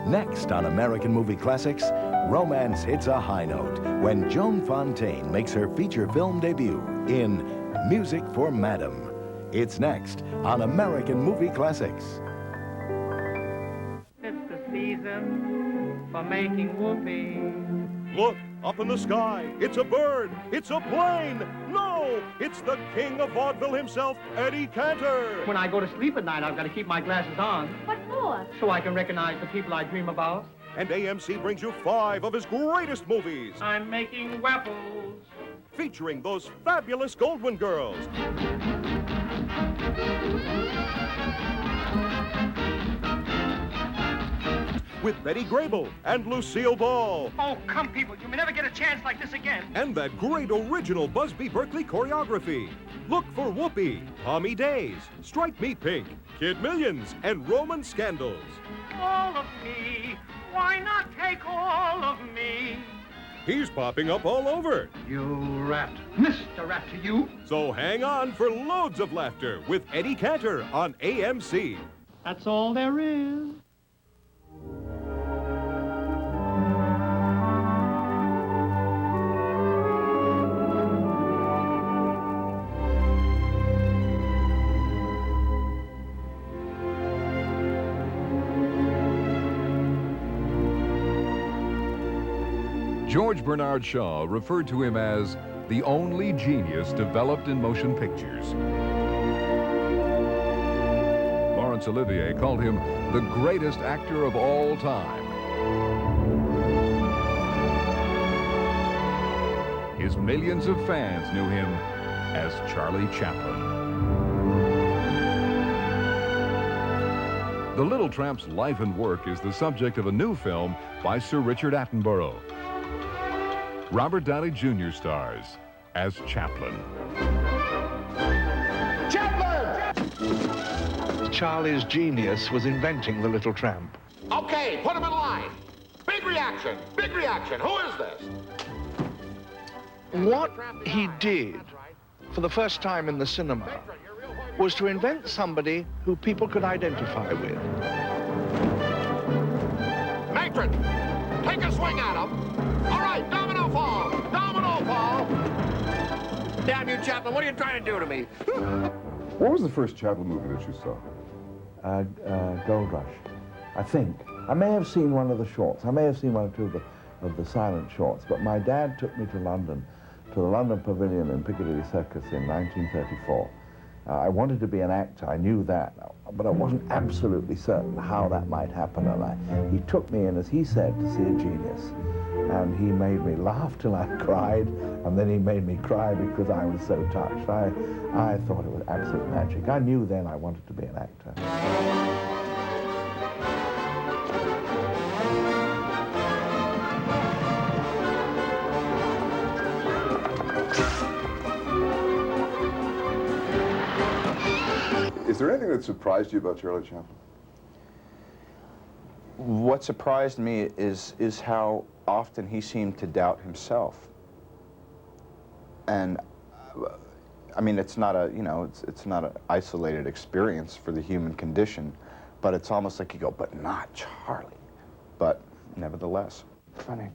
Next on American Movie Classics, romance hits a high note when Joan Fontaine makes her feature film debut in Music for Madam. It's next on American Movie Classics. It's the season for making whoopee. Look, up in the sky. It's a bird. It's a plane. No, it's the king of vaudeville himself, Eddie Cantor. When I go to sleep at night, I've got to keep my glasses on. What for? So I can recognize the people I dream about. And AMC brings you 5 of his greatest movies, I'm making waffles. featuring those fabulous Goldwyn girls. With Betty Grable and Lucille Ball. Oh, come, people. You may never get a chance like this again. And that great original Busby Berkeley choreography. Look for Whoopi, Palmy Days, Strike Me Pink, Kid Millions, and Roman Scandals. All of me. Why not take all of me? He's popping up all over. You rat. Mr. Rat to you. So hang on for loads of laughter with Eddie Cantor on AMC. That's all there is. George Bernard Shaw referred to him as the only genius developed in motion pictures. Laurence Olivier called him the greatest actor of all time. His millions of fans knew him as Charlie Chaplin. The Little Tramp's life and work is the subject of a new film by Sir Richard Attenborough. Robert Downey Jr. stars as Chaplin. Chaplin! Charlie's genius was inventing the Little Tramp. Okay, put him in line. Big reaction, big reaction. Who is this? What he did for the first time in the cinema was to invent somebody who people could identify with. Matron, take a swing at him. All right, domino fall, domino fall. Damn you, Chaplin, what are you trying to do to me? What was the first Chaplin movie that you saw? Gold Rush, I think. I may have seen one of the shorts. I may have seen one or two of the silent shorts, but my dad took me to London, to the London Pavilion in Piccadilly Circus in 1934. I wanted to be an actor, I knew that, but I wasn't absolutely certain how that might happen, and he took me in, as he said, to see a genius. And he made me laugh till I cried, and then he made me cry because I was so touched. I thought it was absolute magic. I knew then I wanted to be an actor. Is there anything that surprised you about Charlie Chaplin? What surprised me is how often he seemed to doubt himself. And I mean, it's not a, it's not an isolated experience for the human condition, but it's almost like you go, but not Charlie. But nevertheless. Funny.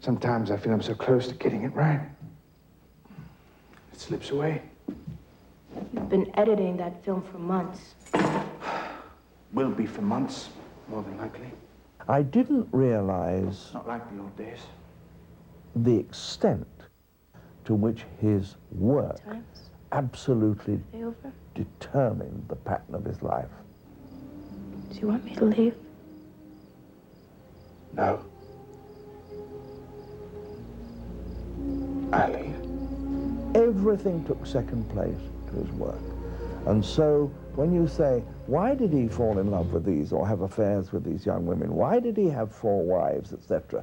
Sometimes I feel I'm so close to getting it right. It slips away. You've been editing that film for months. Will be for months, more than likely. I didn't realize Not like the old days. the extent to which his work absolutely determined the pattern of his life. Do you want me to leave? No. I leave. Everything took second place to his work. And so when you say, why did he fall in love with these or have affairs with these young women? Why did he have 4 wives, etc.?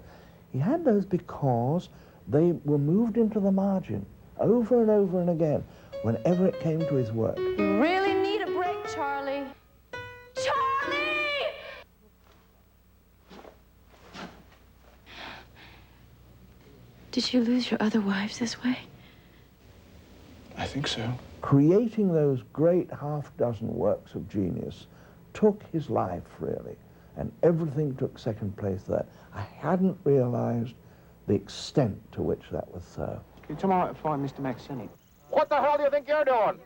He had those because they were moved into the margin over and over and again whenever it came to his work. You really need a break, Charlie. Charlie! Did you lose your other wives this way? I think so. Creating those great half-dozen works of genius took his life, really. and everything took second place there. I hadn't realized the extent to which that was so. Can you tell me how to find Mr. Maxine? What the hell do you think you're doing?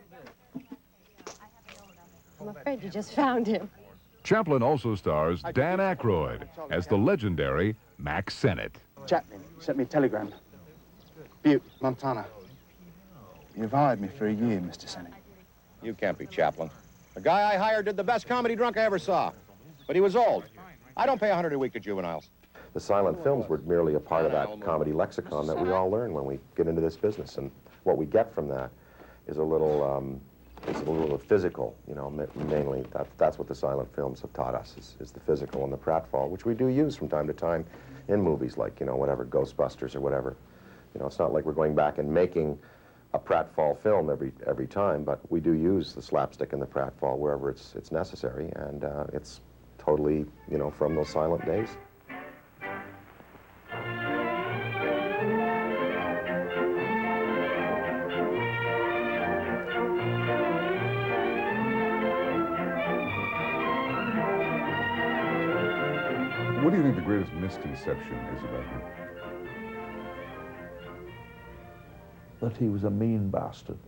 I'm afraid you just found him. Chaplin also stars Dan Aykroyd as the legendary Max Sennett. Chaplin sent me a telegram. Butte, Montana. You've hired me for a year, Mr. Sennett. You can't be Chaplin. The guy I hired did the best comedy drunk I ever saw. But he was old. I don't pay $100 a week to juveniles. The silent films were merely a part of that comedy lexicon that we all learn when we get into this business. And what we get from that is a little, it's a little physical, you know, mainly. That's what the silent films have taught us, is the physical and the pratfall, which we do use from time to time in movies like, you know, whatever, Ghostbusters or whatever. You know, it's not like we're going back and making a pratfall film every time, but we do use the slapstick and the pratfall wherever it's necessary, and it's totally, you know, from those silent days. What do you think the greatest misconception is about him? That he was a mean bastard.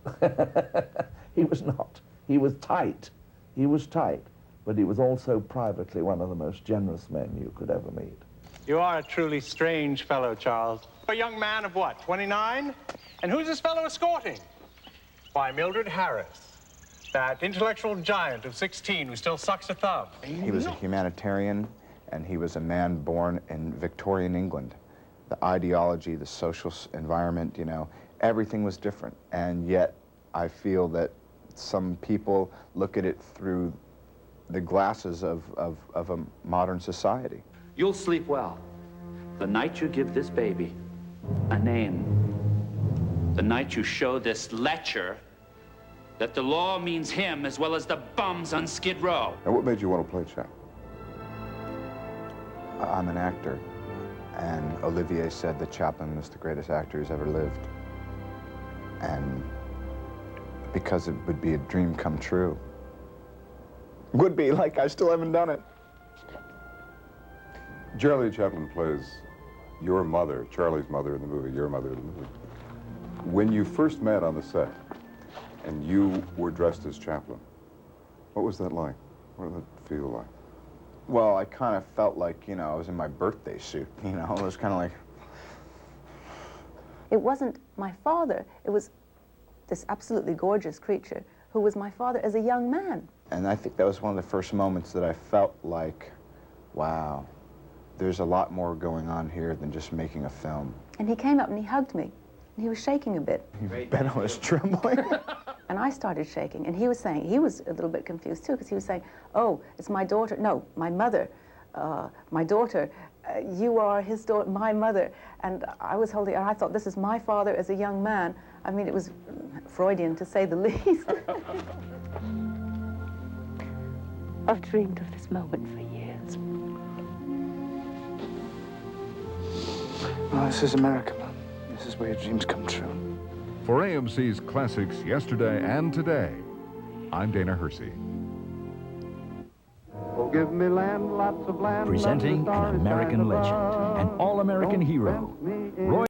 He was not. He was tight. He was tight, but he was also privately one of the most generous men you could ever meet. You are a truly strange fellow, Charles. A young man of what, 29? And who's this fellow escorting? Why, Mildred Harris, that intellectual giant of 16 who still sucks a thumb. He was a humanitarian, and he was a man born in Victorian England. The ideology, the social environment, you know, everything was different. And yet, I feel that some people look at it through the glasses of a modern society. You'll sleep well the night you give this baby a name. The night you show this lecher that the law means him as well as the bums on Skid Row. And what made you want to play Chaplin? I'm an actor, and Olivier said that Chaplin was the greatest actor who's ever lived. And because it would be a dream come true. Would be, like I still haven't done it. Charlie Chaplin plays your mother, Charlie's mother in the movie, your mother in the movie. When you first met on the set, and you were dressed as Chaplin, what was that like? What did that feel like? Well, I kind of felt like, you know, I was in my birthday suit, you know? It was kind of like... It wasn't my father, it was this absolutely gorgeous creature who was my father as a young man. And I think that was one of the first moments that I felt like, wow, there's a lot more going on here than just making a film. And he came up and he hugged me, and he was shaking a bit. Ben was trembling. And I started shaking, and he was saying, he was a little bit confused too, because he was saying, oh, it's my daughter, no, my mother, my daughter, you are his daughter, my mother. And I was holding, and I thought, this is my father as a young man. I mean, it was Freudian, to say the least. I've dreamed of this moment for years. Well, this is America, Mom. This is where your dreams come true. For AMC's Classics Yesterday and Today, I'm Dana Hersey. Oh, give me land, lots of land. Presenting an American legend, an all-American hero, Roy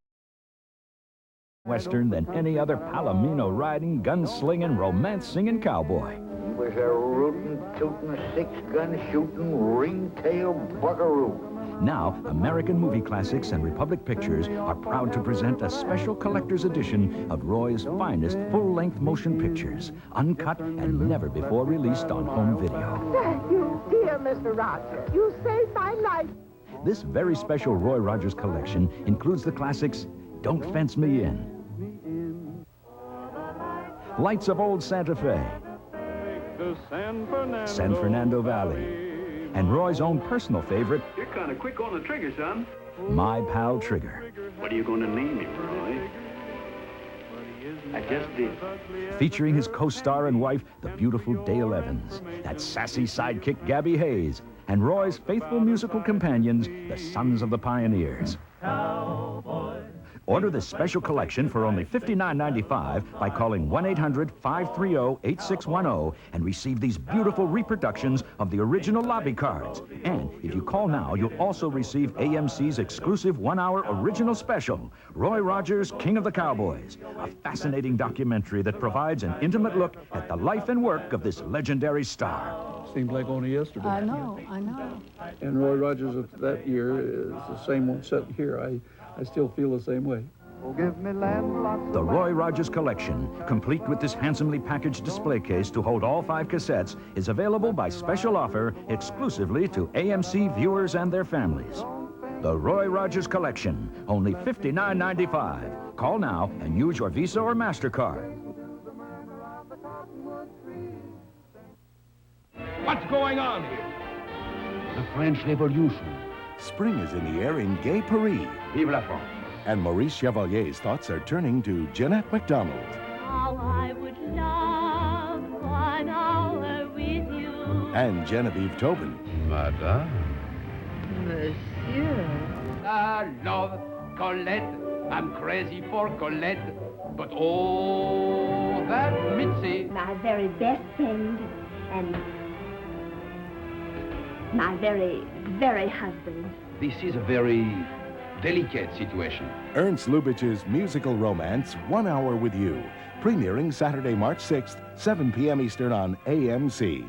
Western than any other Palomino-riding, gun-slinging, romance-singing cowboy. He was a rootin', tootin', six-gun shootin', ring-tail buckaroo. Now, American Movie Classics and Republic Pictures are proud to present a special collector's edition of Roy's finest full-length motion pictures, uncut and never before released on home video. Thank you, dear Mr. Rogers. You saved my life. This very special Roy Rogers collection includes the classics Don't Fence Me In, Lights of Old Santa Fe, San Fernando Valley, and Roy's own personal favorite, You're kind of quick on the trigger, son. My Pal Trigger. What are you going to name him, Roy? I just did. Featuring his co-star and wife, the beautiful Dale Evans, that sassy sidekick Gabby Hayes, and Roy's faithful musical companions, the Sons of the Pioneers. Cowboy. Order this special collection for only $59.95 by calling 1-800-530-8610 and receive these beautiful reproductions of the original lobby cards. And if you call now, you'll also receive AMC's exclusive one-hour original special, Roy Rogers, King of the Cowboys, a fascinating documentary that provides an intimate look at the life and work of this legendary star. Seems like only yesterday. I know, I know. And Roy Rogers of that year is the same one sitting here. I still feel the same way. The Roy Rogers Collection, complete with this handsomely packaged display case to hold all 5 cassettes, is available by special offer exclusively to AMC viewers and their families. The Roy Rogers Collection, only $59.95. Call now and use your Visa or MasterCard. What's going on here? The French Revolution. Spring is in the air in gay Paris. Vive la France. And Maurice Chevalier's thoughts are turning to Jeanette MacDonald. How I would love 1 hour with you. And Genevieve Tobin. Madame. Monsieur. I love Colette. I'm crazy for Colette. But oh, that Mitzi. My very best friend and my very, very husband. This is a very delicate situation. Ernst Lubitsch's musical romance, 1 Hour with You, premiering Saturday, March 6th, 7 p.m. Eastern on AMC.